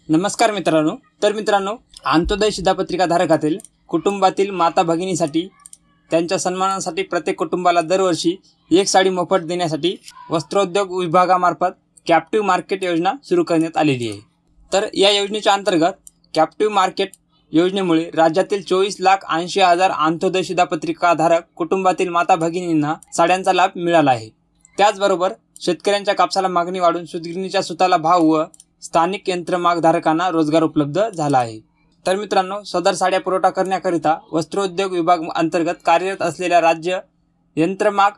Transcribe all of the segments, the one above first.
नमस्कार मित्रांनो, अंत्योदय शिधापत्रिका धारकातील कुटुंबातील माता भगिनीसाठी त्यांच्या सन्मानासाठी प्रत्येक कुटुंबाला दरवर्षी एक साडी मोफत देण्यासाठी वस्त्रोद्योग विभागामार्फत कॅप्टिव्ह मार्केट योजना सुरू करण्यात आलेली आहे। तर या योजनेच्या अंतर्गत कॅप्टिव्ह मार्केट योजनेमुळे राज्यातील 24,80,000 अंत्योदय शिधापत्रिका धारक कुटुंबातील माता भगिनींना साड्यांचा लाभ मिळाला आहे। त्याचबरोबर शेतकऱ्यांच्या कापसाला मागणी वाढून सूतगिरणीच्या सुताला भाव व स्थानिक यंत्रमाग धारकांना रोजगार उपलब्ध झाला आहे। तर मित्रांनो, सदर साड्या पुरवठा करण्याकरिता वस्त्रोद्योग विभाग अंतर्गत कार्यरत असलेल्या राज्य यंत्रमाग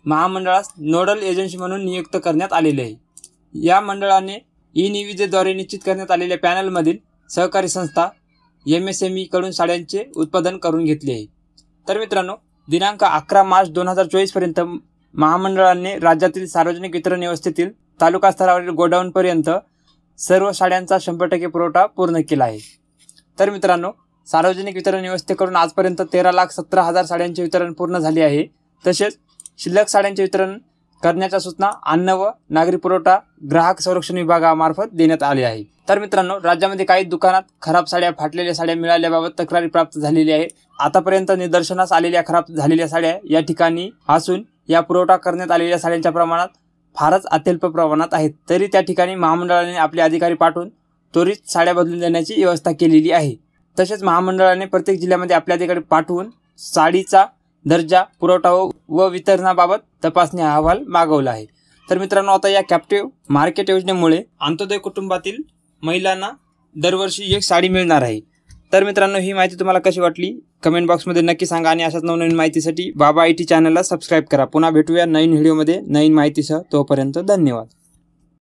महामंडळास नोडल एजन्सी म्हणून नियुक्त करण्यात आलेले आहे। या मंडळाने ई-निविदेद्वारे निश्चित करण्यात आलेल्या पॅनलमधील सहकारी संस्था MSME कडून साड्यांचे उत्पादन करून घेतले आहे। तर मित्रांनो, दिनांक 11 मार्च 2024 पर्यंत महामंडळाने राज्यातील सार्वजनिक वितरण व्यवस्थेतील तालुका स्तरावरील गोडाऊनपर्यंत सर्व साड्यांचा 100% पुरवठा पूर्ण केला आहे। तर मित्रांनो, सार्वजनिक वितरण व्यवस्थेकडून आजपर्यंत 13,17,000 साड्यांचे वितरण पूर्ण झाले आहे। तसेच शिल्लक साड्यांचे वितरण करण्याच्या सूचना अन्न व नागरी पुरवठा ग्राहक संरक्षण विभागामार्फत देण्यात आली आहे। तर मित्रांनो, राज्यामध्ये काही दुकानात खराब साड्या, फाटलेल्या साड्या मिळाल्याबाबत तक्रारी प्राप्त झालेली आहे। आतापर्यंत निदर्शनास आलेल्या खराब झालेल्या साड्या या ठिकाणी असून या पुरवठा करण्यात आलेल्या साड्यांच्या प्रमाणात फारच अत्यल्प प्रमाणात आहेत। तरी त्या ठिकाणी महामंडळाने आपले अधिकारी पाठवून त्वरित साड्या बदलून देण्याची व्यवस्था केलेली आहे। तसेच महामंडळाने प्रत्येक जिल्ह्यामध्ये आपले अधिकारी पाठवून साडीचा दर्जा, पुरवठा व वितरणाबाबत तपासणी अहवाल मागवला आहे। तर मित्रांनो, आता या कॅप्टिव्ह मार्केट योजनेमुळे अंत्योदय कुटुंबातील महिलांना दरवर्षी एक साडी मिळणार आहे। तर मित्रांनो, ही माहिती तुम्हाला कशी वाटली कमेंट बॉक्समध्ये नक्की सांगा आणि अशाच नवनवीन माहितीसाठी बाबा IT चॅनलला सबस्क्राईब करा। पुन्हा भेटूया नवीन व्हिडिओमध्ये नवीन माहितीसह। तोपर्यंत धन्यवाद।